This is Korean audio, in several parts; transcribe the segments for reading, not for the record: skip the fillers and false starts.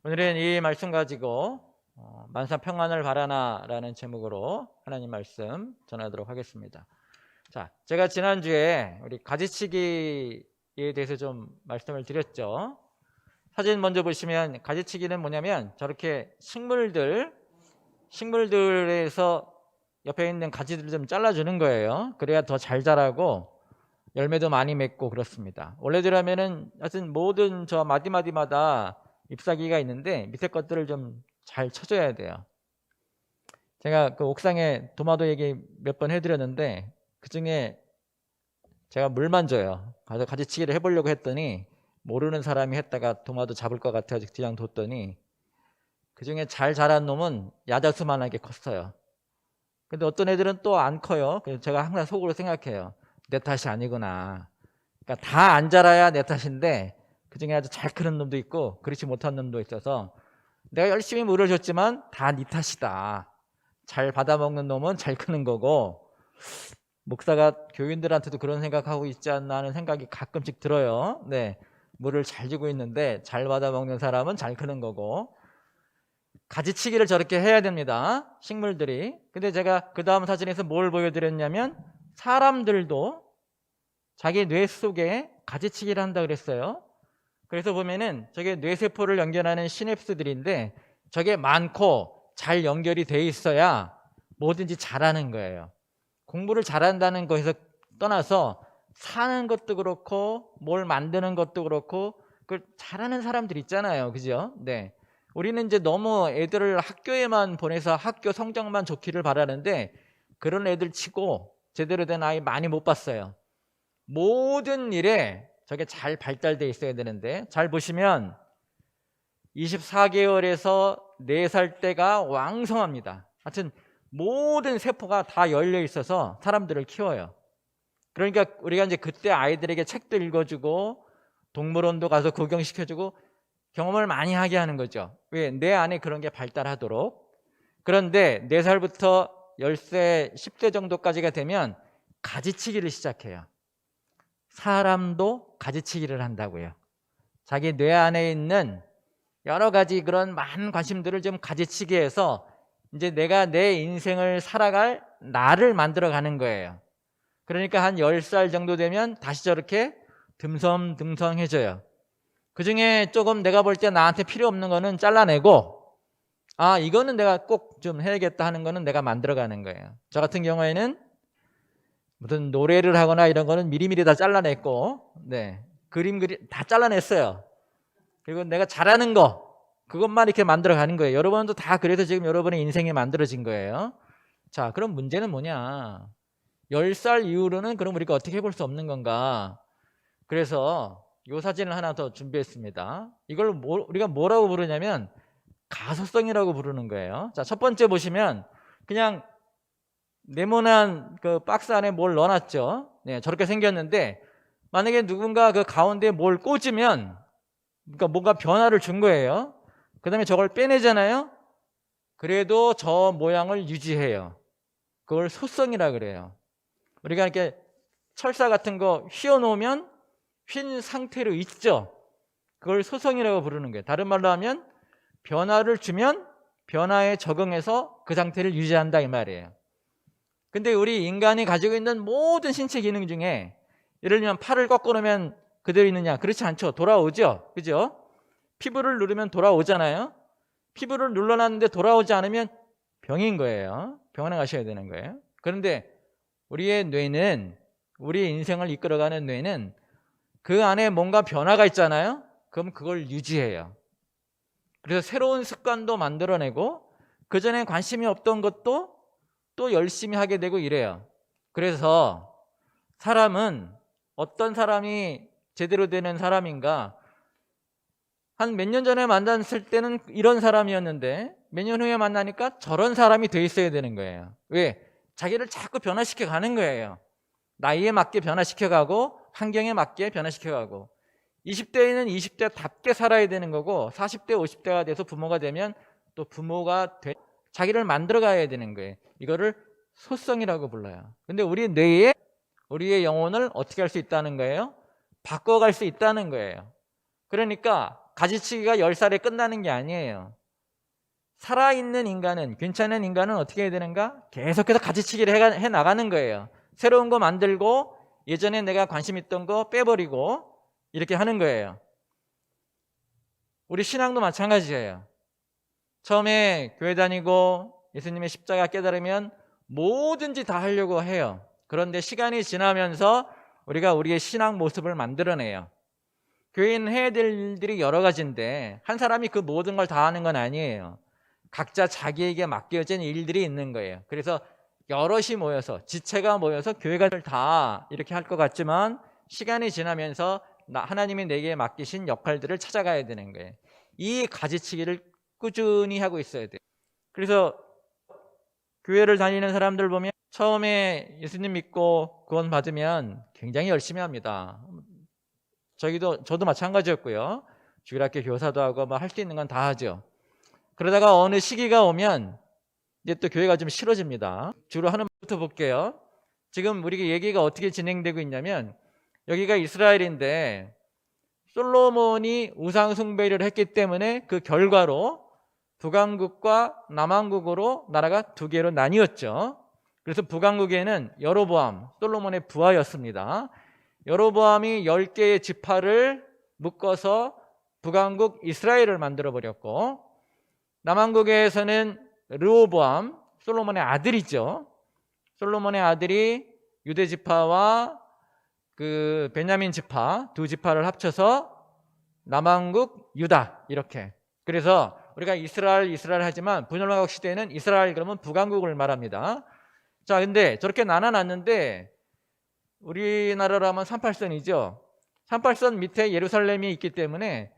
오늘은 이 말씀 가지고 만사 평안을 바라나 라는 제목으로 하나님 말씀 전하도록 하겠습니다. 자, 제가 지난주에 우리 가지치기에 대해서 좀 말씀을 드렸죠. 사진 먼저 보시면 가지치기는 뭐냐면 저렇게 식물들에서 옆에 있는 가지들을 좀 잘라주는 거예요. 그래야 더 잘 자라고 열매도 많이 맺고 그렇습니다. 원래대로라면은 하여튼 모든 저 마디마디마다 잎사귀가 있는데 밑에 것들을 좀 잘 쳐줘야 돼요. 제가 그 옥상에 도마도 얘기 몇 번 해드렸는데 그 중에 제가 물만 줘요. 가서 가지치기를 해보려고 했더니 모르는 사람이 했다가 도마도 잡을 것 같아서 그냥 뒀더니 그 중에 잘 자란 놈은 야자수만하게 컸어요. 근데 어떤 애들은 또 안 커요. 그래서 제가 항상 속으로 생각해요. 내 탓이 아니구나. 그러니까 다 안 자라야 내 탓인데 그 중에 아주 잘 크는 놈도 있고 그렇지 못한 놈도 있어서 내가 열심히 물을 줬지만 다 네 탓이다. 잘 받아먹는 놈은 잘 크는 거고, 목사가 교인들한테도 그런 생각하고 있지 않나 하는 생각이 가끔씩 들어요. 네, 물을 잘 주고 있는데 잘 받아먹는 사람은 잘 크는 거고, 가지치기를 저렇게 해야 됩니다, 식물들이. 근데 제가 그 다음 사진에서 뭘 보여드렸냐면 사람들도 자기 뇌 속에 가지치기를 한다 그랬어요. 그래서 보면은 저게 뇌세포를 연결하는 시냅스들인데 저게 많고 잘 연결이 돼 있어야 뭐든지 잘하는 거예요. 공부를 잘한다는 것에서 떠나서 사는 것도 그렇고 뭘 만드는 것도 그렇고 그걸 잘하는 사람들 있잖아요. 그죠? 네. 우리는 이제 너무 애들을 학교에만 보내서 학교 성적만 좋기를 바라는데 그런 애들 치고 제대로 된 아이 많이 못 봤어요. 모든 일에 저게 잘 발달되어 있어야 되는데, 잘 보시면 24개월에서 4살 때가 왕성합니다. 하여튼 모든 세포가 다 열려 있어서 사람들을 키워요. 그러니까 우리가 이제 그때 아이들에게 책도 읽어주고 동물원도 가서 구경시켜주고 경험을 많이 하게 하는 거죠. 왜? 내 안에 그런 게 발달하도록. 그런데 4살부터 10세, 10세 정도까지가 되면 가지치기를 시작해요. 사람도 가지치기를 한다고요. 자기 뇌 안에 있는 여러 가지 그런 많은 관심들을 좀 가지치기 해서 이제 내가 내 인생을 살아갈 나를 만들어 가는 거예요. 그러니까 한 10살 정도 되면 다시 저렇게 듬성듬성해져요. 그 중에 조금 내가 볼 때 나한테 필요 없는 거는 잘라내고, 아, 이거는 내가 꼭 좀 해야겠다 하는 거는 내가 만들어 가는 거예요. 저 같은 경우에는 무슨 노래를 하거나 이런 거는 미리미리 다 잘라냈고, 네, 그림 다 잘라냈어요. 그리고 내가 잘하는 거, 그것만 이렇게 만들어 가는 거예요. 여러분도 다 그래서 지금 여러분의 인생이 만들어진 거예요. 자, 그럼 문제는 뭐냐? 10살 이후로는 그럼 우리가 어떻게 해볼 수 없는 건가? 그래서 이 사진을 하나 더 준비했습니다. 이걸 우리가 뭐라고 부르냐면 가소성이라고 부르는 거예요. 자, 첫 번째 보시면 그냥 네모난 그 박스 안에 뭘 넣어놨죠. 네, 저렇게 생겼는데 만약에 누군가 그 가운데 뭘 꽂으면, 그러니까 뭔가 변화를 준 거예요. 그 다음에 저걸 빼내잖아요. 그래도 저 모양을 유지해요. 그걸 소성이라 그래요. 우리가 이렇게 철사 같은 거 휘어놓으면 휜 상태로 있죠. 그걸 소성이라고 부르는 거예요. 다른 말로 하면 변화를 주면 변화에 적응해서 그 상태를 유지한다 이 말이에요. 근데 우리 인간이 가지고 있는 모든 신체 기능 중에 예를 들면 팔을 꺾어 놓으면 그대로 있느냐? 그렇지 않죠. 돌아오죠. 그죠? 피부를 누르면 돌아오잖아요. 피부를 눌러놨는데 돌아오지 않으면 병인 거예요. 병원에 가셔야 되는 거예요. 그런데 우리의 뇌는, 우리의 인생을 이끌어가는 뇌는 그 안에 뭔가 변화가 있잖아요. 그럼 그걸 유지해요. 그래서 새로운 습관도 만들어내고 그전에 관심이 없던 것도 또 열심히 하게 되고 이래요. 그래서 사람은 어떤 사람이 제대로 되는 사람인가, 한 몇 년 전에 만났을 때는 이런 사람이었는데 몇 년 후에 만나니까 저런 사람이 돼 있어야 되는 거예요. 왜? 자기를 자꾸 변화시켜 가는 거예요. 나이에 맞게 변화시켜 가고 환경에 맞게 변화시켜 가고, 20대에는 20대답게 살아야 되는 거고 40대 50대가 돼서 부모가 되면 또 부모가 자기를 만들어 가야 되는 거예요. 이거를 소성이라고 불러요. 근데 우리 뇌에 우리의 영혼을 어떻게 할 수 있다는 거예요? 바꿔갈 수 있다는 거예요. 그러니까 가지치기가 10살에 끝나는 게 아니에요. 살아있는 인간은, 괜찮은 인간은 어떻게 해야 되는가? 계속해서 가지치기를 해 나가는 거예요. 새로운 거 만들고 예전에 내가 관심 있던 거 빼버리고 이렇게 하는 거예요. 우리 신앙도 마찬가지예요. 처음에 교회 다니고 예수님의 십자가 깨달으면 뭐든지 다 하려고 해요. 그런데 시간이 지나면서 우리가 우리의 신앙 모습을 만들어내요. 교회는 해야 될 일들이 여러 가지인데 한 사람이 그 모든 걸 다 하는 건 아니에요. 각자 자기에게 맡겨진 일들이 있는 거예요. 그래서 여럿이 모여서, 지체가 모여서 교회가 다 이렇게 할 것 같지만 시간이 지나면서 하나님이 내게 맡기신 역할들을 찾아가야 되는 거예요. 이 가지치기를 꾸준히 하고 있어야 돼요. 그래서 교회를 다니는 사람들 보면 처음에 예수님 믿고 구원 받으면 굉장히 열심히 합니다. 저도 마찬가지였고요. 주일학교 교사도 하고 뭐 할 수 있는 건 다 하죠. 그러다가 어느 시기가 오면 이제 또 교회가 좀 싫어집니다. 주로 하는 것부터 볼게요. 지금 우리 얘기가 어떻게 진행되고 있냐면 여기가 이스라엘인데 솔로몬이 우상 숭배를 했기 때문에 그 결과로 북왕국과 남왕국으로 나라가 두 개로 나뉘었죠. 그래서 북왕국에는 여로보암, 솔로몬의 부하였습니다. 여로보암이 10개의 지파를 묶어서 북왕국 이스라엘을 만들어버렸고, 남왕국에서는 르호보암, 솔로몬의 아들이죠. 솔로몬의 아들이 유대 지파와 그 베냐민 지파 두 지파를 합쳐서 남왕국 유다 이렇게. 그래서 우리가 이스라엘 하지만 분열왕국 시대에는 이스라엘 그러면 북왕국을 말합니다. 자, 근데 저렇게 나눠놨는데 우리나라로 하면 38선이죠. 38선 밑에 예루살렘이 있기 때문에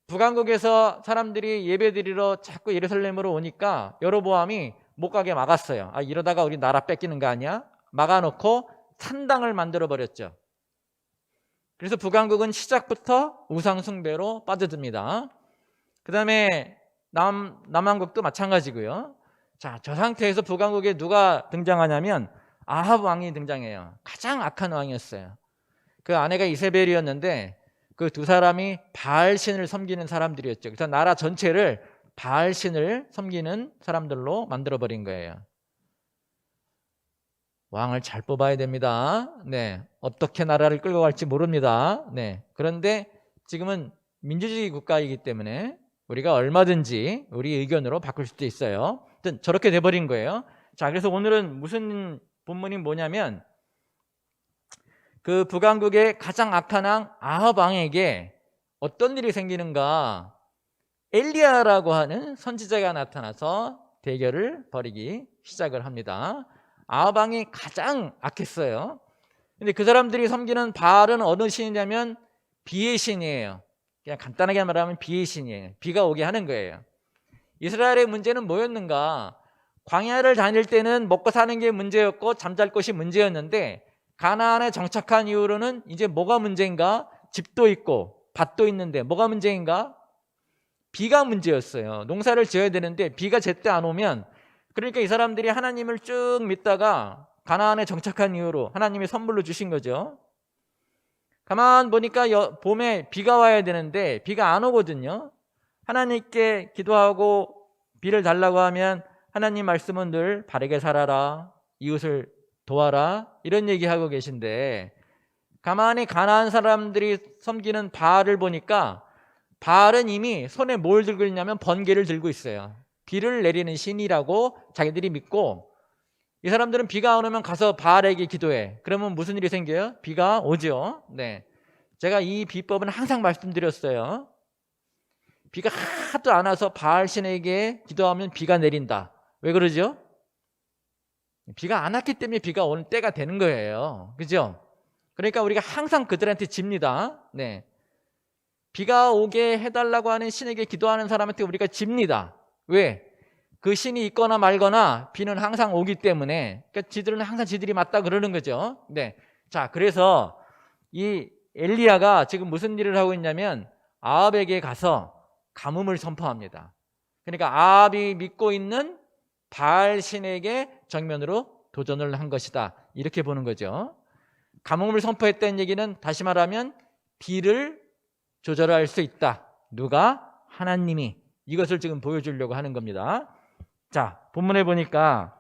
북왕국에서 사람들이 예배드리러 자꾸 예루살렘으로 오니까 여로보암이 못 가게 막았어요. 아, 이러다가 우리 나라 뺏기는 거 아니야? 막아놓고 산당을 만들어버렸죠. 그래서 북왕국은 시작부터 우상숭배로 빠져듭니다. 그 다음에 남왕국도 마찬가지고요. 자, 저 상태에서 북왕국에 누가 등장하냐면 아합 왕이 등장해요. 가장 악한 왕이었어요. 그 아내가 이세벨이었는데 그 두 사람이 바알신을 섬기는 사람들이었죠. 그래서 나라 전체를 바알신을 섬기는 사람들로 만들어버린 거예요. 왕을 잘 뽑아야 됩니다. 네, 어떻게 나라를 끌고 갈지 모릅니다. 네, 그런데 지금은 민주주의 국가이기 때문에 우리가 얼마든지 우리 의견으로 바꿀 수도 있어요. 하여튼 저렇게 돼버린 거예요. 자, 그래서 오늘은 무슨 본문이 뭐냐면 그 북왕국의 가장 악한 왕 아합 왕에게 어떤 일이 생기는가? 엘리야라고 하는 선지자가 나타나서 대결을 벌이기 시작을 합니다. 아합 왕이 가장 악했어요. 근데 그 사람들이 섬기는 바알은 어느 신이냐면 비의 신이에요. 그냥 간단하게 말하면 비의 신이에요. 비가 오게 하는 거예요. 이스라엘의 문제는 뭐였는가? 광야를 다닐 때는 먹고 사는 게 문제였고 잠잘 곳이 문제였는데 가나안에 정착한 이후로는 이제 뭐가 문제인가? 집도 있고 밭도 있는데 뭐가 문제인가? 비가 문제였어요. 농사를 지어야 되는데 비가 제때 안 오면, 그러니까 이 사람들이 하나님을 쭉 믿다가 가나안에 정착한 이후로 하나님이 선물로 주신 거죠. 가만 보니까 봄에 비가 와야 되는데 비가 안 오거든요. 하나님께 기도하고 비를 달라고 하면 하나님 말씀은 늘 바르게 살아라, 이웃을 도와라, 이런 얘기하고 계신데 가만히 가나안 사람들이 섬기는 바알을 보니까 바알은 이미 손에 뭘 들고 있냐면 번개를 들고 있어요. 비를 내리는 신이라고 자기들이 믿고, 이 사람들은 비가 안 오면 가서 바알에게 기도해. 그러면 무슨 일이 생겨요? 비가 오죠. 네, 제가 이 비법은 항상 말씀드렸어요. 비가 하도 안 와서 바알 신에게 기도하면 비가 내린다. 왜 그러죠? 비가 안 왔기 때문에 비가 오는 때가 되는 거예요. 그죠? 그러니까 우리가 항상 그들한테 집니다. 네, 비가 오게 해달라고 하는 신에게 기도하는 사람한테 우리가 집니다. 왜? 그 신이 있거나 말거나 비는 항상 오기 때문에. 그러니까 지들은 항상 지들이 맞다 그러는 거죠. 네, 자, 그래서 이 엘리야가 지금 무슨 일을 하고 있냐면 아합에게 가서 가뭄을 선포합니다. 그러니까 아합이 믿고 있는 바알 신에게 정면으로 도전을 한 것이다, 이렇게 보는 거죠. 가뭄을 선포했다는 얘기는 다시 말하면 비를 조절할 수 있다, 누가? 하나님이. 이것을 지금 보여주려고 하는 겁니다. 자, 본문에 보니까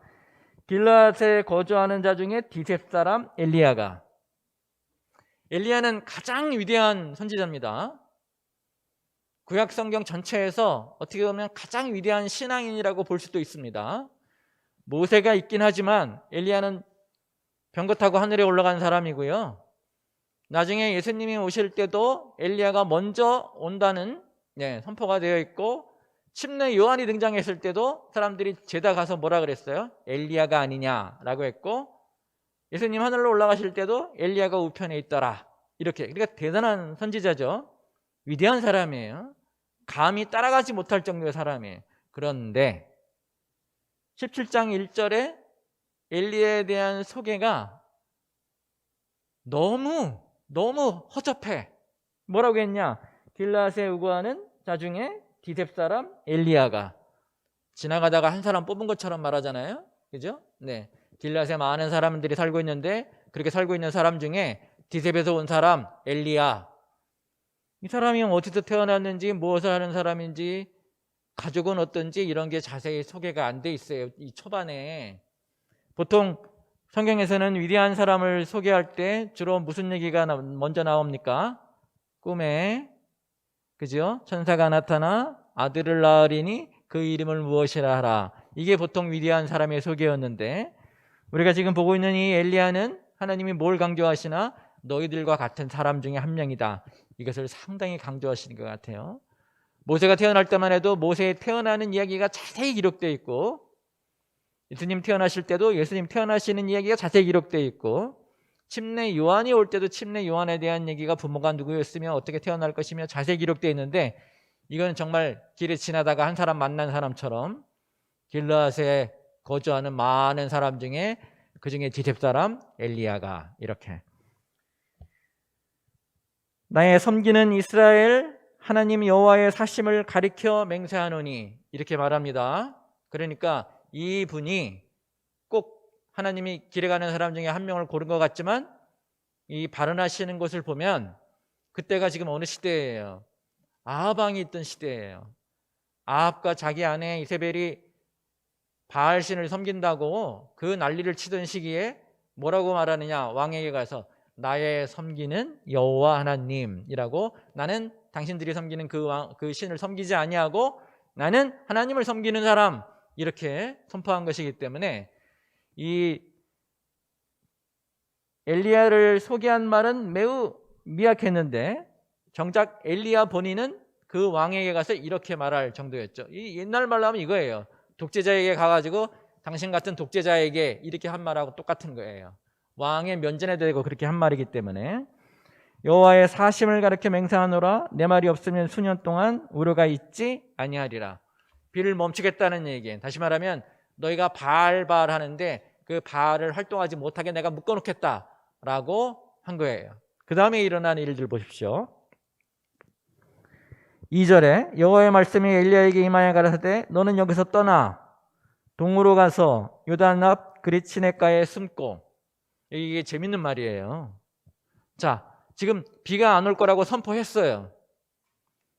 길르앗에 거주하는 자 중에 디셉 사람 엘리야가, 엘리야는 가장 위대한 선지자입니다. 구약 성경 전체에서 어떻게 보면 가장 위대한 신앙인이라고 볼 수도 있습니다. 모세가 있긴 하지만 엘리야는 병거 타고 하늘에 올라간 사람이고요. 나중에 예수님이 오실 때도 엘리야가 먼저 온다는 선포가 되어 있고, 침례 요한이 등장했을 때도 사람들이 제다 가서 뭐라 그랬어요? 엘리야가 아니냐라고 했고, 예수님 하늘로 올라가실 때도 엘리야가 우편에 있더라. 이렇게. 그러니까 대단한 선지자죠. 위대한 사람이에요. 감히 따라가지 못할 정도의 사람이에요. 그런데 17장 1절에 엘리야에 대한 소개가 너무 허접해. 뭐라고 했냐? 길르앗에 우거하는 자 중에 디셉 사람 엘리야가, 지나가다가 한 사람 뽑은 것처럼 말하잖아요. 그죠? 네. 길르앗에 많은 사람들이 살고 있는데 그렇게 살고 있는 사람 중에 디셉에서 온 사람 엘리야. 이 사람이 어디서 태어났는지, 무엇을 하는 사람인지, 가족은 어떤지 이런 게 자세히 소개가 안 돼 있어요. 이 초반에. 보통 성경에서는 위대한 사람을 소개할 때 주로 무슨 얘기가 먼저 나옵니까? 꿈에, 그죠? 천사가 나타나 아들을 낳으리니 그 이름을 무엇이라 하라. 이게 보통 위대한 사람의 소개였는데, 우리가 지금 보고 있는 이 엘리야는 하나님이 뭘 강조하시나? 너희들과 같은 사람 중에 한 명이다. 이것을 상당히 강조하시는 것 같아요. 모세가 태어날 때만 해도 모세의 태어나는 이야기가 자세히 기록되어 있고, 예수님 태어나실 때도 예수님 태어나시는 이야기가 자세히 기록되어 있고, 침례 요한이 올 때도 침례 요한에 대한 얘기가 부모가 누구였으며 어떻게 태어날 것이며 자세히 기록되어 있는데, 이건 정말 길에 지나다가 한 사람 만난 사람처럼 길르앗에 거주하는 많은 사람 중에 그 중에 디셉 사람 엘리야가 이렇게, 나의 섬기는 이스라엘 하나님 여호와의 사심을 가리켜 맹세하노니, 이렇게 말합니다. 그러니까 이 분이 꼭 하나님이 길에 가는 사람 중에 한 명을 고른 것 같지만, 이 발언하시는 것을 보면 그때가 지금 어느 시대예요? 아합 왕이 있던 시대예요. 아합과 자기 아내 이세벨이 바알신을 섬긴다고 그 난리를 치던 시기에 뭐라고 말하느냐? 왕에게 가서 나의 섬기는 여호와 하나님이라고, 나는 당신들이 섬기는 그 신을 섬기지 아니하고 나는 하나님을 섬기는 사람, 이렇게 선포한 것이기 때문에 이 엘리야를 소개한 말은 매우 미약했는데, 정작 엘리야 본인은 그 왕에게 가서 이렇게 말할 정도였죠. 이 옛날 말로 하면 이거예요. 독재자에게 가가지고 당신 같은 독재자에게 이렇게 한 말하고 똑같은 거예요. 왕의 면전에 대고 그렇게 한 말이기 때문에, 여호와의 사심을 가리켜 맹세하노라. 내 말이 없으면 수년 동안 우려가 있지 아니하리라. 비를 멈추겠다는 얘기예요. 다시 말하면 너희가 바알 하는데 그 바알을 활동하지 못하게 내가 묶어놓겠다라고 한 거예요. 그 다음에 일어난 일들 보십시오. 2절에 여호와의 말씀이 엘리야에게 임하여 가라사대 너는 여기서 떠나 동으로 가서 요단 앞 그릿시냇가에 숨고. 이게 재밌는 말이에요. 자, 지금 비가 안 올 거라고 선포했어요.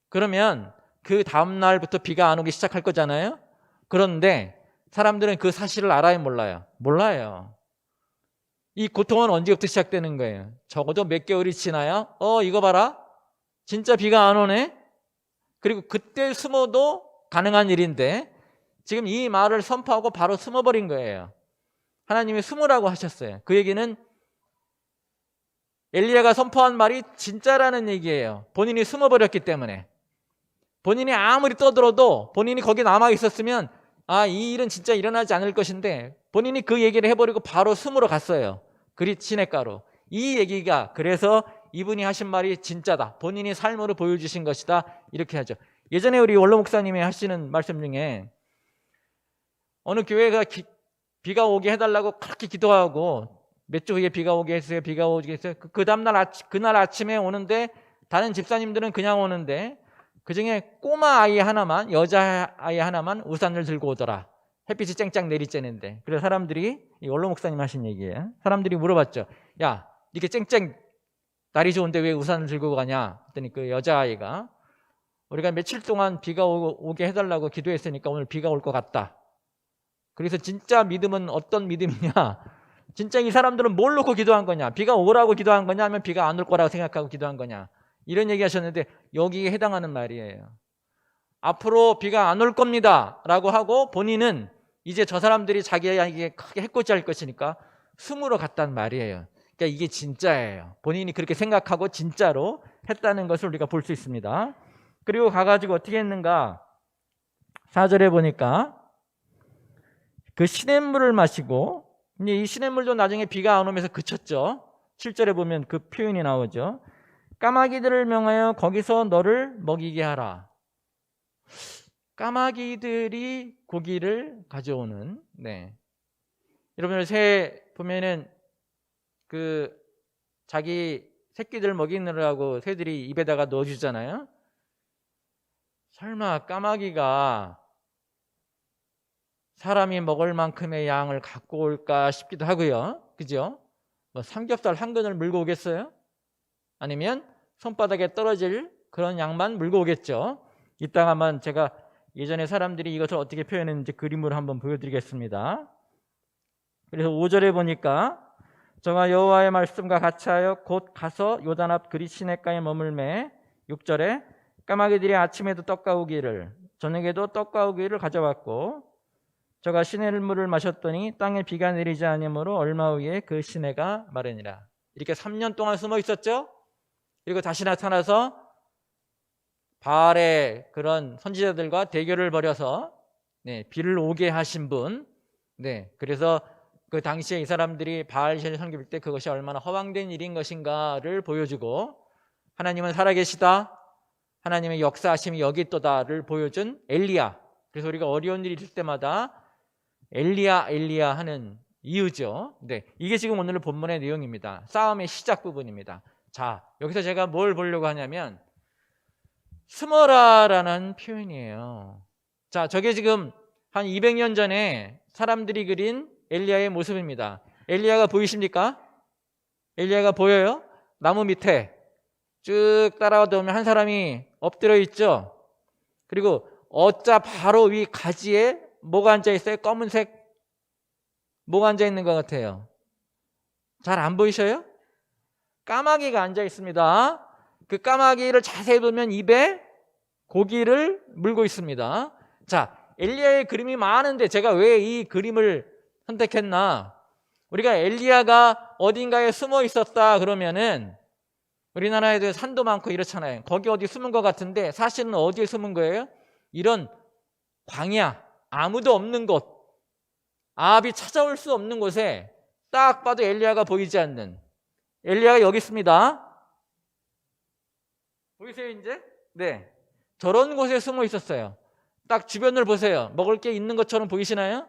그러면 그 다음 날부터 비가 안 오기 시작할 거잖아요. 그런데 사람들은 그 사실을 알아요, 몰라요? 몰라요. 이 고통은 언제부터 시작되는 거예요? 적어도 몇 개월이 지나야 이거 봐라, 진짜 비가 안 오네. 그리고 그때 숨어도 가능한 일인데 지금 이 말을 선포하고 바로 숨어버린 거예요. 하나님이 숨으라고 하셨어요. 그 얘기는 엘리야가 선포한 말이 진짜라는 얘기예요. 본인이 숨어버렸기 때문에. 본인이 아무리 떠들어도 본인이 거기 남아 있었으면 이 일은 진짜 일어나지 않을 것인데, 본인이 그 얘기를 해버리고 바로 숨으러 갔어요. 그릿 시냇가로. 이 얘기가, 그래서 이분이 하신 말이 진짜다, 본인이 삶으로 보여주신 것이다, 이렇게 하죠. 예전에 우리 원로 목사님이 하시는 말씀 중에 어느 교회가 비가 오게 해달라고 그렇게 기도하고 몇 주 후에 비가 오게 했어요. 비가 오게 했어요. 그 다음날 그날 아침에 오는데 다른 집사님들은 그냥 오는데 그중에 꼬마 아이 하나만, 여자 아이 하나만 우산을 들고 오더라. 햇빛이 쨍쨍 내리쬐는데. 그래서 사람들이, 이 원로 목사님 하신 얘기예요. 사람들이 물어봤죠. 야, 이렇게 쨍쨍 날이 좋은데 왜 우산을 들고 가냐? 그랬더니 그 여자아이가 우리가 며칠 동안 비가 오게 해달라고 기도했으니까 오늘 비가 올 것 같다. 그래서 진짜 믿음은 어떤 믿음이냐? 진짜 이 사람들은 뭘 놓고 기도한 거냐? 비가 오라고 기도한 거냐? 아니면 비가 안 올 거라고 생각하고 기도한 거냐? 이런 얘기 하셨는데 여기에 해당하는 말이에요. 앞으로 비가 안 올 겁니다 라고 하고 본인은 이제 저 사람들이 자기에게 크게 해코지 할 것이니까 숨으로 갔단 말이에요. 그러니까 이게 진짜예요. 본인이 그렇게 생각하고 진짜로 했다는 것을 우리가 볼 수 있습니다. 그리고 가가지고 어떻게 했는가? 4절에 보니까 그 시냇물을 마시고, 이제 이 시냇물도 나중에 비가 안 오면서 그쳤죠. 7절에 보면 그 표현이 나오죠. 까마귀들을 명하여 거기서 너를 먹이게 하라. 까마귀들이 고기를 가져오는, 여러분 새 보면은 그 자기 새끼들 먹이느라고 새들이 입에다가 넣어주잖아요. 설마 까마귀가 사람이 먹을 만큼의 양을 갖고 올까 싶기도 하고요. 그죠? 뭐 삼겹살 한 근을 물고 오겠어요? 아니면 손바닥에 떨어질 그런 양만 물고 오겠죠. 이따가 한번 제가 예전에 사람들이 이것을 어떻게 표현했는지 그림으로 한번 보여드리겠습니다. 그래서 5절에 보니까 저가 여호와의 말씀과 같이 하여 곧 가서 요단 앞 그리 시냇가에 머물매. 6절에 까마귀들이 아침에도 떡과 우기를 저녁에도 떡과 우기를 가져왔고 저가 시냇물을 마셨더니 땅에 비가 내리지 않으므로 얼마 후에 그 시내가 마르니라. 이렇게 3년 동안 숨어 있었죠. 그리고 다시 나타나서 바알의 그런 선지자들과 대결을 벌여서 비를 오게 하신 분. 그래서 그 당시에 이 사람들이 바알 신을 섬길 때 그것이 얼마나 허황된 일인 것인가를 보여주고 하나님은 살아계시다, 하나님의 역사하심이 여기 있도다를 보여준 엘리야. 그래서 우리가 어려운 일이 있을 때마다 엘리야 엘리야 하는 이유죠. 이게 지금 오늘 본문의 내용입니다. 싸움의 시작 부분입니다. 자, 여기서 제가 뭘 보려고 하냐면 숨어라라는 표현이에요. 자, 저게 지금 한 200년 전에 사람들이 그린 엘리야의 모습입니다. 엘리야가 보이십니까? 엘리야가 보여요? 나무 밑에 쭉 따라오다 보면 한 사람이 엎드려 있죠. 그리고 어짜 바로 위 가지에 뭐가 앉아 있어요? 검은색 뭐가 앉아 있는 것 같아요? 잘 안 보이셔요? 까마귀가 앉아 있습니다. 그 까마귀를 자세히 보면 입에 고기를 물고 있습니다. 자, 엘리야의 그림이 많은데 제가 왜 이 그림을 선택했나? 우리가 엘리야가 어딘가에 숨어 있었다 그러면은 우리나라에도 산도 많고 이렇잖아요. 거기 어디 숨은 것 같은데 사실은 어디에 숨은 거예요? 이런 광야, 아무도 없는 곳, 아합이 찾아올 수 없는 곳에 딱 봐도 엘리야가 보이지 않는, 엘리야가 여기 있습니다. 보이세요 이제? 저런 곳에 숨어 있었어요. 딱 주변을 보세요. 먹을 게 있는 것처럼 보이시나요?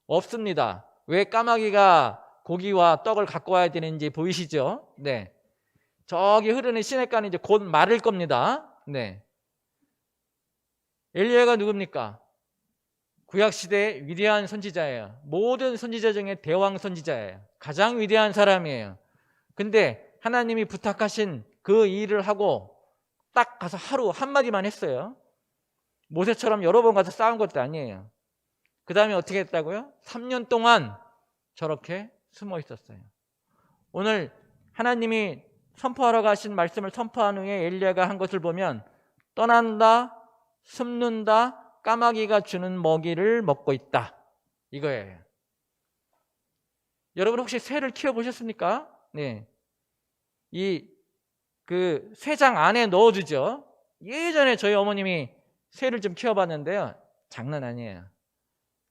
없습니다. 왜 까마귀가 고기와 떡을 갖고 와야 되는지 보이시죠? 저기 흐르는 시냇가는 이제 곧 마를 겁니다. 엘리야가 누굽니까? 구약시대의 위대한 선지자예요. 모든 선지자 중에 대왕 선지자예요. 가장 위대한 사람이에요. 근데 하나님이 부탁하신 그 일을 하고 딱 가서 하루 한마디만 했어요. 모세처럼 여러 번 가서 싸운 것도 아니에요. 그 다음에 어떻게 했다고요? 3년 동안 저렇게 숨어 있었어요. 오늘 하나님이 선포하러 가신 말씀을 선포한 후에 엘리야가 한 것을 보면 떠난다, 숨는다, 까마귀가 주는 먹이를 먹고 있다, 이거예요. 여러분 혹시 새를 키워보셨습니까? 이 그 쇠장 안에 넣어두죠. 예전에 저희 어머님이 새를 좀 키워봤는데요, 장난 아니에요.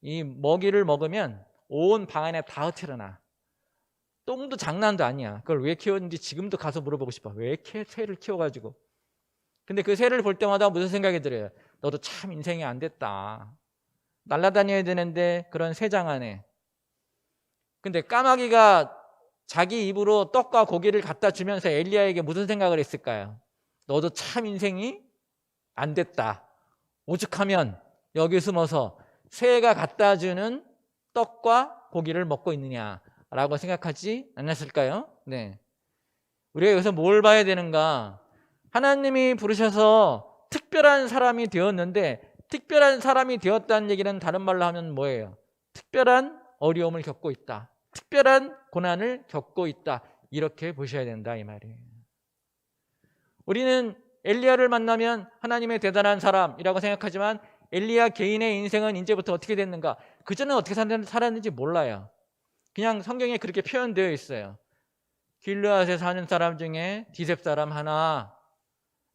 이 먹이를 먹으면 온 방 안에 다 흩어나. 똥도 장난도 아니야. 그걸 왜 키웠는지 지금도 가서 물어보고 싶어. 왜 이렇게 새를 키워가지고. 근데 그 새를 볼 때마다 무슨 생각이 들어요? 너도 참 인생이 안 됐다. 날아다녀야 되는데 그런 새장 안에. 근데 까마귀가 자기 입으로 떡과 고기를 갖다 주면서 엘리야에게 무슨 생각을 했을까요? 너도 참 인생이 안 됐다. 오죽하면 여기 숨어서 새가 갖다 주는 떡과 고기를 먹고 있느냐라고 생각하지 않았을까요? 우리가 여기서 뭘 봐야 되는가? 하나님이 부르셔서 특별히 특별한 사람이 되었는데, 특별한 사람이 되었다는 얘기는 다른 말로 하면 뭐예요? 특별한 어려움을 겪고 있다, 특별한 고난을 겪고 있다, 이렇게 보셔야 된다 이 말이에요. 우리는 엘리야를 만나면 하나님의 대단한 사람이라고 생각하지만 엘리야 개인의 인생은 이제부터 어떻게 됐는가? 그전에 어떻게 살았는지 몰라요. 그냥 성경에 그렇게 표현되어 있어요. 길르앗에 사는 사람 중에 디셉 사람 하나,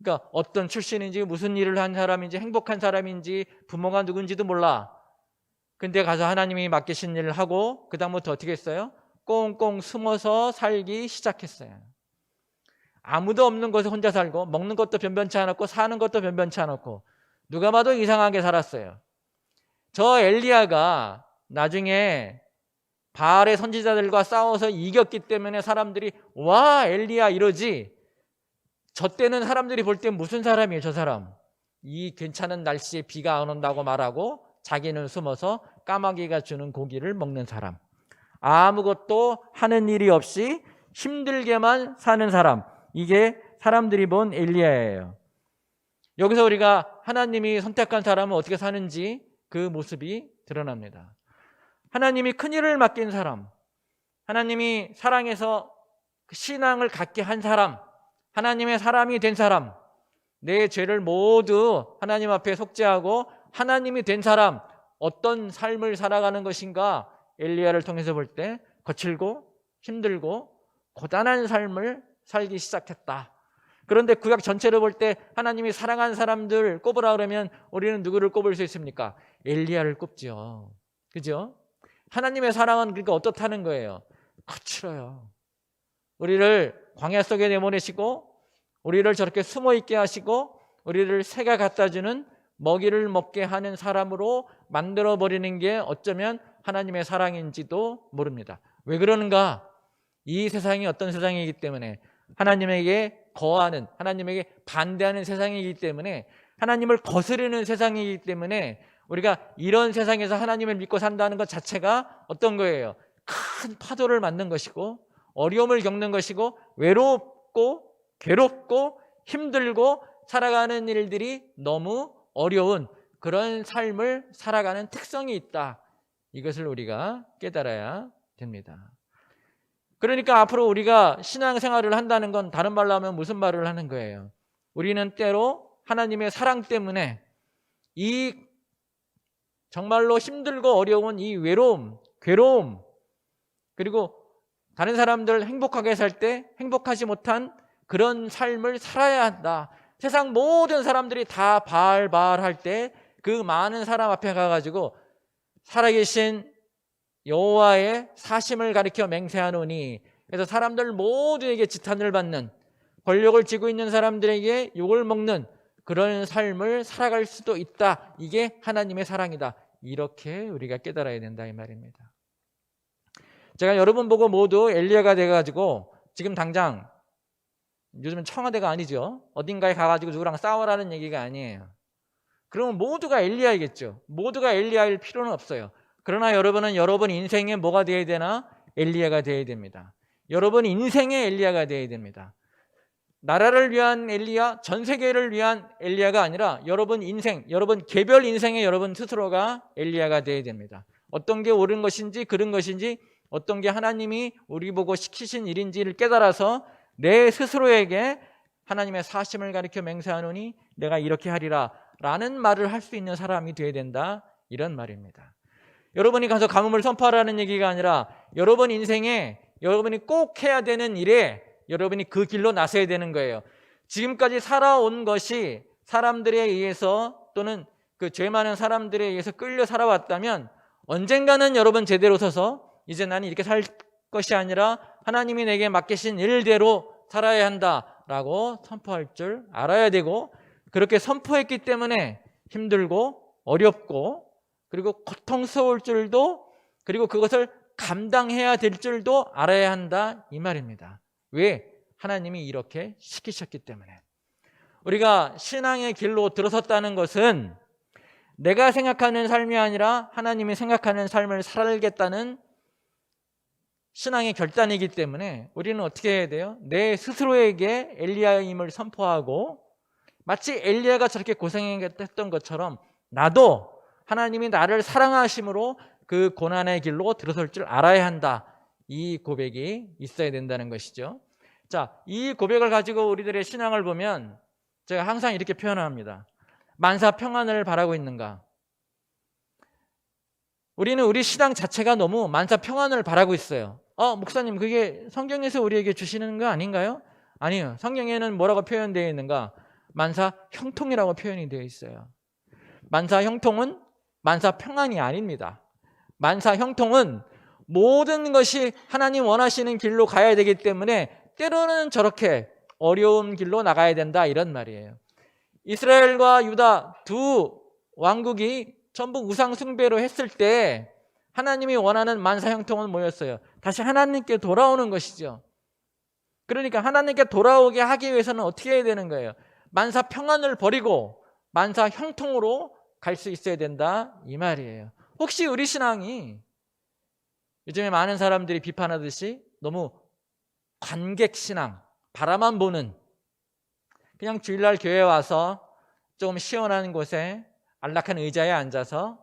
그러니까 어떤 출신인지 무슨 일을 한 사람인지 행복한 사람인지 부모가 누군지도 몰라. 근데 가서 하나님이 맡기신 일을 하고 그 다음부터 어떻게 했어요? 꽁꽁 숨어서 살기 시작했어요. 아무도 없는 곳에 혼자 살고 먹는 것도 변변치 않았고 사는 것도 변변치 않았고 누가 봐도 이상하게 살았어요. 저 엘리야가 나중에 바알의 선지자들과 싸워서 이겼기 때문에 사람들이 와 엘리야 이러지, 저 때는 사람들이 볼 때 무슨 사람이에요 저 사람, 이 괜찮은 날씨에 비가 안 온다고 말하고 자기는 숨어서 까마귀가 주는 고기를 먹는 사람, 아무것도 하는 일이 없이 힘들게만 사는 사람, 이게 사람들이 본 엘리야예요. 여기서 우리가 하나님이 선택한 사람은 어떻게 사는지 그 모습이 드러납니다. 하나님이 큰일을 맡긴 사람, 하나님이 사랑해서 신앙을 갖게 한 사람, 하나님의 사람이 된 사람, 내 죄를 모두 하나님 앞에 속죄하고 하나님이 된 사람, 어떤 삶을 살아가는 것인가? 엘리야를 통해서 볼 때 거칠고 힘들고 고단한 삶을 살기 시작했다. 그런데 구약 전체를 볼 때 하나님이 사랑한 사람들 꼽으라 그러면 우리는 누구를 꼽을 수 있습니까? 엘리야를 꼽지요. 그죠? 하나님의 사랑은 그러니까 어떻다는 거예요? 거칠어요. 우리를 광야 속에 내보내시고 우리를 저렇게 숨어있게 하시고 우리를 새가 갖다주는 먹이를 먹게 하는 사람으로 만들어버리는 게 어쩌면 하나님의 사랑인지도 모릅니다. 왜 그러는가? 이 세상이 어떤 세상이기 때문에, 하나님에게 거하는, 하나님에게 반대하는 세상이기 때문에, 하나님을 거스르는 세상이기 때문에 우리가 이런 세상에서 하나님을 믿고 산다는 것 자체가 어떤 거예요? 큰 파도를 맞는 것이고 어려움을 겪는 것이고 외롭고 괴롭고 힘들고 살아가는 일들이 너무 어려운 그런 삶을 살아가는 특성이 있다. 이것을 우리가 깨달아야 됩니다. 그러니까 앞으로 우리가 신앙생활을 한다는 건 다른 말로 하면 무슨 말을 하는 거예요? 우리는 때로 하나님의 사랑 때문에 이 정말로 힘들고 어려운 이 외로움, 괴로움, 그리고 다른 사람들 행복하게 살 때 행복하지 못한 그런 삶을 살아야 한다. 세상 모든 사람들이 다 바알 할 때 그 많은 사람 앞에 가가지고 살아계신 여호와의 사심을 가리켜 맹세하노니, 그래서 사람들 모두에게 지탄을 받는, 권력을 쥐고 있는 사람들에게 욕을 먹는 그런 삶을 살아갈 수도 있다. 이게 하나님의 사랑이다. 이렇게 우리가 깨달아야 된다 이 말입니다. 제가 여러분 보고 모두 엘리야가 돼가지고 지금 당장, 요즘은 청와대가 아니죠, 어딘가에 가가지고 누구랑 싸워라는 얘기가 아니에요. 그러면 모두가 엘리야이겠죠. 모두가 엘리야일 필요는 없어요. 그러나 여러분은 여러분 인생에 뭐가 되어야 되나? 엘리야가 되어야 됩니다. 여러분 인생의 엘리야가 되어야 됩니다. 나라를 위한 엘리야, 전 세계를 위한 엘리야가 아니라 여러분 인생, 여러분 개별 인생의 여러분 스스로가 엘리야가 되어야 됩니다. 어떤 게 옳은 것인지 그른 것인지, 어떤 게 하나님이 우리 보고 시키신 일인지를 깨달아서 내 스스로에게 하나님의 사심을 가리켜 맹세하노니 내가 이렇게 하리라 라는 말을 할 수 있는 사람이 되어야 된다, 이런 말입니다. 여러분이 가서 가뭄을 선포하라는 얘기가 아니라 여러분 인생에 여러분이 꼭 해야 되는 일에 여러분이 그 길로 나서야 되는 거예요. 지금까지 살아온 것이 사람들에 의해서 또는 그 죄 많은 사람들에 의해서 끌려 살아왔다면 언젠가는 여러분 제대로 서서 이제 나는 이렇게 살 것이 아니라 하나님이 내게 맡기신 일대로 살아야 한다라고 선포할 줄 알아야 되고, 그렇게 선포했기 때문에 힘들고 어렵고 그리고 고통스러울 줄도, 그리고 그것을 감당해야 될 줄도 알아야 한다 이 말입니다. 왜? 하나님이 이렇게 시키셨기 때문에. 우리가 신앙의 길로 들어섰다는 것은 내가 생각하는 삶이 아니라 하나님이 생각하는 삶을 살겠다는 신앙의 결단이기 때문에 우리는 어떻게 해야 돼요? 내 스스로에게 엘리야임을 선포하고 마치 엘리야가 저렇게 고생했던 것처럼 나도 하나님이 나를 사랑하심으로 그 고난의 길로 들어설 줄 알아야 한다. 이 고백이 있어야 된다는 것이죠. 자, 이 고백을 가지고 우리들의 신앙을 보면 제가 항상 이렇게 표현합니다. 만사 평안을 바라고 있는가? 우리는 우리 신앙 자체가 너무 만사 평안을 바라고 있어요. 목사님, 그게 성경에서 우리에게 주시는 거 아닌가요? 아니요. 성경에는 뭐라고 표현되어 있는가? 만사 형통이라고 표현이 되어 있어요. 만사 형통은 만사 평안이 아닙니다. 만사 형통은 모든 것이 하나님 원하시는 길로 가야 되기 때문에 때로는 저렇게 어려운 길로 나가야 된다, 이런 말이에요. 이스라엘과 유다 두 왕국이 전부 우상 숭배로 했을 때 하나님이 원하는 만사 형통은 뭐였어요? 다시 하나님께 돌아오는 것이죠. 그러니까 하나님께 돌아오게 하기 위해서는 어떻게 해야 되는 거예요? 만사 평안을 버리고 만사 형통으로 갈 수 있어야 된다, 이 말이에요. 혹시 우리 신앙이 요즘에 많은 사람들이 비판하듯이 너무 관객 신앙, 바라만 보는, 그냥 주일날 교회 와서 좀 시원한 곳에 안락한 의자에 앉아서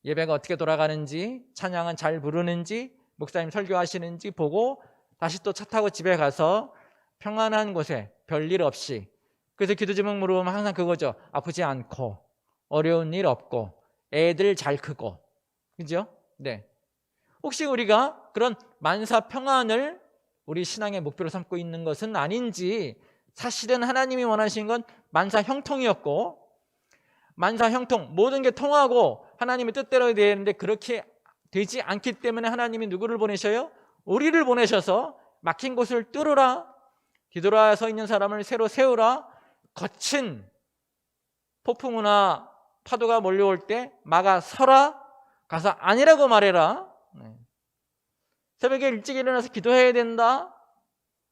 예배가 어떻게 돌아가는지, 찬양은 잘 부르는지, 목사님 설교하시는지 보고 다시 또 차 타고 집에 가서 평안한 곳에 별일 없이, 그래서 기도 제목 물어보면 항상 그거죠. 아프지 않고, 어려운 일 없고, 애들 잘 크고, 그죠? 네. 혹시 우리가 그런 만사 평안을 우리 신앙의 목표로 삼고 있는 것은 아닌지, 사실은 하나님이 원하시는 건 만사 형통이었고, 만사 형통, 모든 게 통하고 하나님의 뜻대로 되는데 그렇게 되지 않기 때문에 하나님이 누구를 보내셔요? 우리를 보내셔서 막힌 곳을 뚫으라, 뒤돌아 서 있는 사람을 새로 세우라, 거친 폭풍우나 파도가 몰려올 때 막아 서라, 가서 아니라고 말해라. 새벽에 일찍 일어나서 기도해야 된다.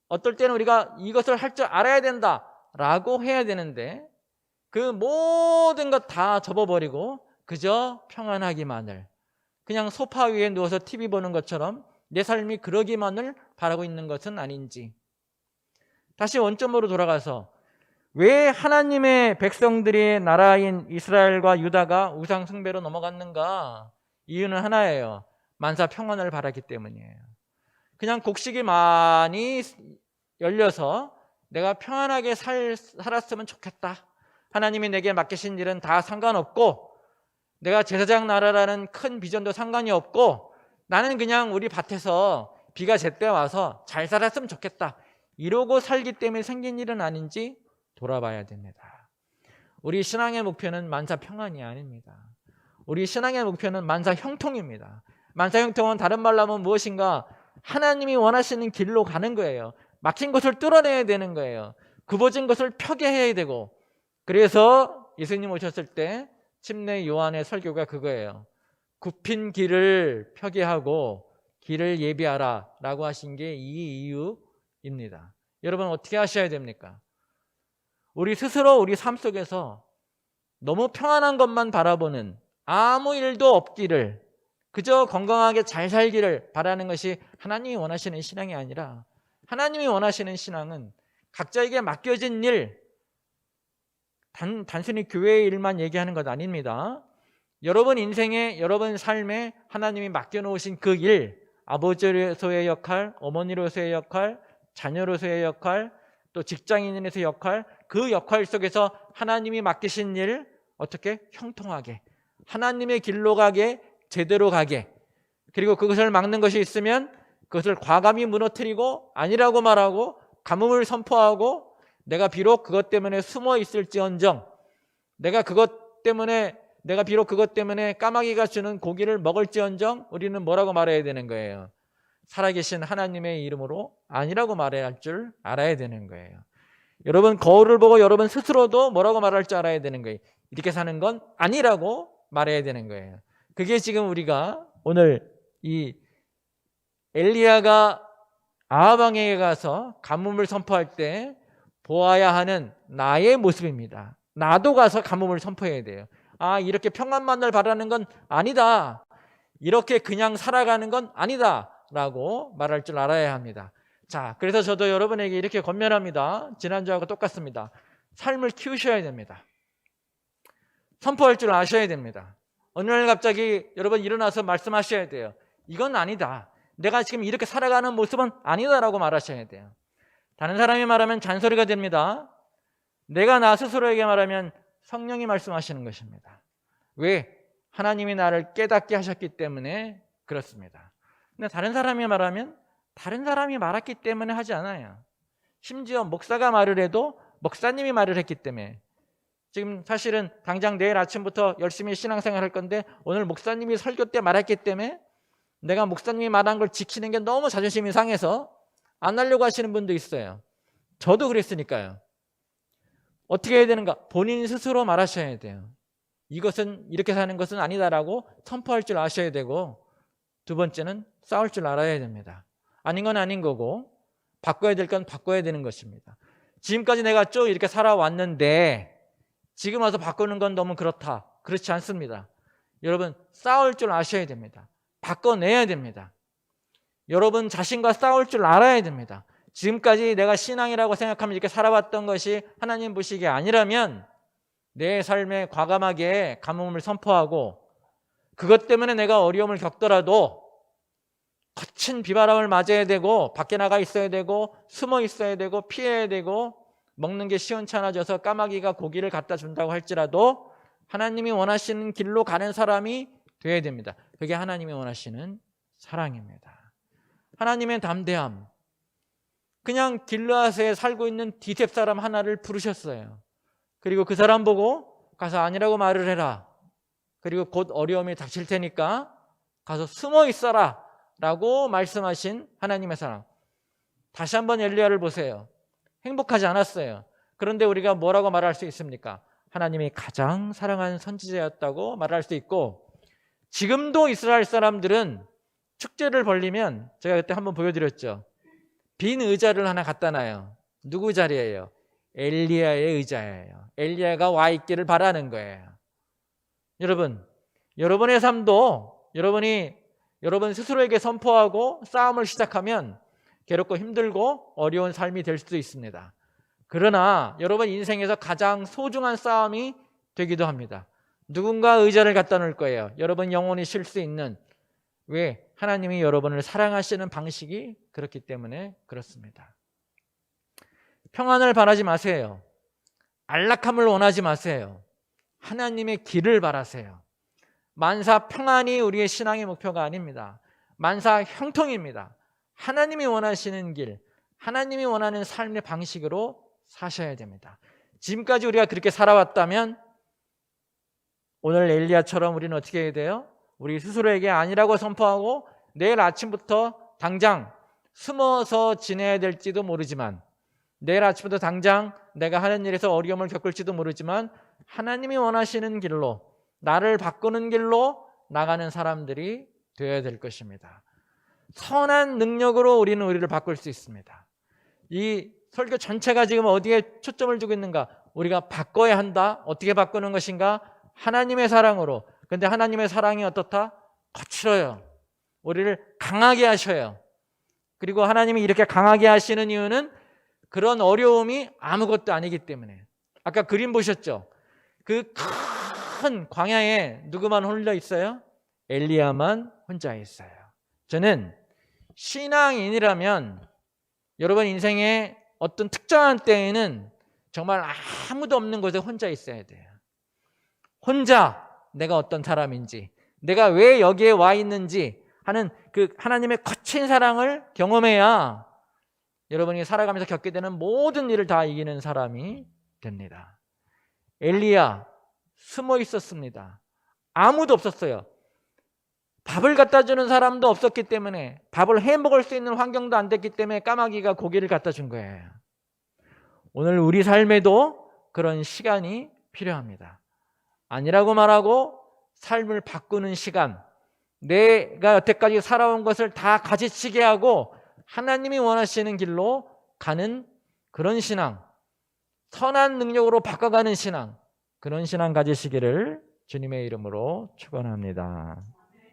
어떨 때는 우리가 이것을 할 줄 알아야 된다 라고 해야 되는데 그 모든 것 다 접어버리고 그저 평안하기만을, 그냥 소파 위에 누워서 TV 보는 것처럼 내 삶이 그러기만을 바라고 있는 것은 아닌지. 다시 원점으로 돌아가서 왜 하나님의 백성들의 나라인 이스라엘과 유다가 우상 숭배로 넘어갔는가? 이유는 하나예요. 만사 평안을 바라기 때문이에요. 그냥 곡식이 많이 열려서 내가 평안하게 살았으면 좋겠다. 하나님이 내게 맡기신 일은 다 상관없고 내가 제사장 나라라는 큰 비전도 상관이 없고 나는 그냥 우리 밭에서 비가 제때 와서 잘 살았으면 좋겠다. 이러고 살기 때문에 생긴 일은 아닌지 돌아봐야 됩니다. 우리 신앙의 목표는 만사 평안이 아닙니다. 우리 신앙의 목표는 만사 형통입니다. 만사 형통은 다른 말로 하면 무엇인가? 하나님이 원하시는 길로 가는 거예요. 막힌 것을 뚫어내야 되는 거예요. 굽어진 것을 펴게 해야 되고, 그래서 예수님 오셨을 때 침례 요한의 설교가 그거예요. 굽힌 길을 펴게 하고 길을 예비하라 라고 하신 게 이 이유입니다. 여러분 어떻게 하셔야 됩니까? 우리 스스로 우리 삶 속에서 너무 평안한 것만 바라보는, 아무 일도 없기를, 그저 건강하게 잘 살기를 바라는 것이 하나님이 원하시는 신앙이 아니라, 하나님이 원하시는 신앙은 각자에게 맡겨진 일, 단순히 교회의 일만 얘기하는 것 아닙니다. 여러분 인생에, 여러분 삶에 하나님이 맡겨놓으신 그 일, 아버지로서의 역할, 어머니로서의 역할, 자녀로서의 역할, 또 직장인으로서의 역할, 그 역할 속에서 하나님이 맡기신 일 어떻게 형통하게, 하나님의 길로 가게, 제대로 가게, 그리고 그것을 막는 것이 있으면 그것을 과감히 무너뜨리고 아니라고 말하고 가뭄을 선포하고, 내가 비록 그것 때문에 숨어 있을지언정, 내가 비록 그것 때문에 까마귀가 주는 고기를 먹을지언정 우리는 뭐라고 말해야 되는 거예요? 살아계신 하나님의 이름으로 아니라고 말해야 할 줄 알아야 되는 거예요. 여러분 거울을 보고 여러분 스스로도 뭐라고 말할 줄 알아야 되는 거예요. 이렇게 사는 건 아니라고 말해야 되는 거예요. 그게 지금 우리가 오늘 이 엘리야가 아하방에게 가서 가뭄을 선포할 때 보아야 하는 나의 모습입니다. 나도 가서 가뭄을 선포해야 돼요. 이렇게 평안만을 바라는 건 아니다. 이렇게 그냥 살아가는 건 아니다 라고 말할 줄 알아야 합니다. 자, 그래서 저도 여러분에게 이렇게 권면합니다. 지난주하고 똑같습니다. 삶을 키우셔야 됩니다. 선포할 줄 아셔야 됩니다. 어느 날 갑자기 여러분 일어나서 말씀하셔야 돼요. 이건 아니다. 내가 지금 이렇게 살아가는 모습은 아니다라고 말하셔야 돼요. 다른 사람이 말하면 잔소리가 됩니다. 내가 나 스스로에게 말하면 성령이 말씀하시는 것입니다. 왜? 하나님이 나를 깨닫게 하셨기 때문에 그렇습니다. 근데 다른 사람이 말하면 다른 사람이 말했기 때문에 하지 않아요. 심지어 목사가 말을 해도 목사님이 말을 했기 때문에. 지금 사실은 당장 내일 아침부터 열심히 신앙생활 할 건데 오늘 목사님이 설교 때 말했기 때문에 내가 목사님이 말한 걸 지키는 게 너무 자존심이 상해서 안 하려고 하시는 분도 있어요. 저도 그랬으니까요. 어떻게 해야 되는가? 본인 스스로 말하셔야 돼요. 이것은 이렇게 사는 것은 아니다라고 선포할 줄 아셔야 되고, 두 번째는 싸울 줄 알아야 됩니다. 아닌 건 아닌 거고 바꿔야 될 건 바꿔야 되는 것입니다. 지금까지 내가 쭉 이렇게 살아왔는데 지금 와서 바꾸는 건 너무 그렇다. 그렇지 않습니다. 여러분 싸울 줄 아셔야 됩니다. 바꿔내야 됩니다. 여러분 자신과 싸울 줄 알아야 됩니다. 지금까지 내가 신앙이라고 생각하면 이렇게 살아왔던 것이 하나님 보시기에 아니라면 내 삶에 과감하게 가뭄을 선포하고, 그것 때문에 내가 어려움을 겪더라도 거친 비바람을 맞아야 되고 밖에 나가 있어야 되고 숨어 있어야 되고 피해야 되고 먹는 게 시원찮아져서 까마귀가 고기를 갖다 준다고 할지라도 하나님이 원하시는 길로 가는 사람이 되어야 됩니다. 그게 하나님이 원하시는 사랑입니다. 하나님의 담대함. 그냥 길르앗에 살고 있는 디셉 사람 하나를 부르셨어요. 그리고 그 사람 보고 가서 아니라고 말을 해라. 그리고 곧 어려움이 닥칠 테니까 가서 숨어 있어라 라고 말씀하신 하나님의 사랑. 다시 한번 엘리야를 보세요. 행복하지 않았어요. 그런데 우리가 뭐라고 말할 수 있습니까? 하나님이 가장 사랑하는 선지자였다고 말할 수 있고, 지금도 이스라엘 사람들은 축제를 벌리면, 제가 그때 한번 보여드렸죠. 빈 의자를 하나 갖다 놔요. 누구 자리예요? 엘리야의 의자예요. 엘리야가 와 있기를 바라는 거예요. 여러분, 여러분의 삶도 여러분 스스로에게 선포하고 싸움을 시작하면 괴롭고 힘들고 어려운 삶이 될 수도 있습니다. 그러나 여러분 인생에서 가장 소중한 싸움이 되기도 합니다. 누군가 의자를 갖다 놓을 거예요. 여러분 영혼이 쉴 수 있는. 왜? 하나님이 여러분을 사랑하시는 방식이 그렇기 때문에 그렇습니다. 평안을 바라지 마세요. 안락함을 원하지 마세요. 하나님의 길을 바라세요. 만사 평안이 우리의 신앙의 목표가 아닙니다. 만사 형통입니다. 하나님이 원하시는 길, 하나님이 원하는 삶의 방식으로 사셔야 됩니다. 지금까지 우리가 그렇게 살아왔다면 오늘 엘리야처럼 우리는 어떻게 해야 돼요? 우리 스스로에게 아니라고 선포하고 내일 아침부터 당장 숨어서 지내야 될지도 모르지만, 내일 아침부터 당장 내가 하는 일에서 어려움을 겪을지도 모르지만 하나님이 원하시는 길로, 나를 바꾸는 길로 나가는 사람들이 되어야 될 것입니다. 선한 능력으로 우리는 우리를 바꿀 수 있습니다. 이 설교 전체가 지금 어디에 초점을 두고 있는가? 우리가 바꿔야 한다. 어떻게 바꾸는 것인가? 하나님의 사랑으로. 근데 하나님의 사랑이 어떻다? 거칠어요. 우리를 강하게 하셔요. 그리고 하나님이 이렇게 강하게 하시는 이유는 그런 어려움이 아무것도 아니기 때문에. 아까 그림 보셨죠? 그 큰 광야에 누구만 홀려 있어요? 엘리야만 혼자 있어요. 저는 신앙인이라면 여러분 인생의 어떤 특정한 때에는 정말 아무도 없는 곳에 혼자 있어야 돼요. 혼자 내가 어떤 사람인지, 내가 왜 여기에 와 있는지 하는 그 하나님의 거친 사랑을 경험해야 여러분이 살아가면서 겪게 되는 모든 일을 다 이기는 사람이 됩니다. 엘리야 숨어 있었습니다. 아무도 없었어요. 밥을 갖다 주는 사람도 없었기 때문에, 밥을 해 먹을 수 있는 환경도 안 됐기 때문에 까마귀가 고기를 갖다 준 거예요. 오늘 우리 삶에도 그런 시간이 필요합니다. 아니라고 말하고 삶을 바꾸는 시간, 내가 여태까지 살아온 것을 다 가지치게 하고 하나님이 원하시는 길로 가는 그런 신앙, 선한 능력으로 바꿔가는 신앙, 그런 신앙 가지시기를 주님의 이름으로 축원합니다.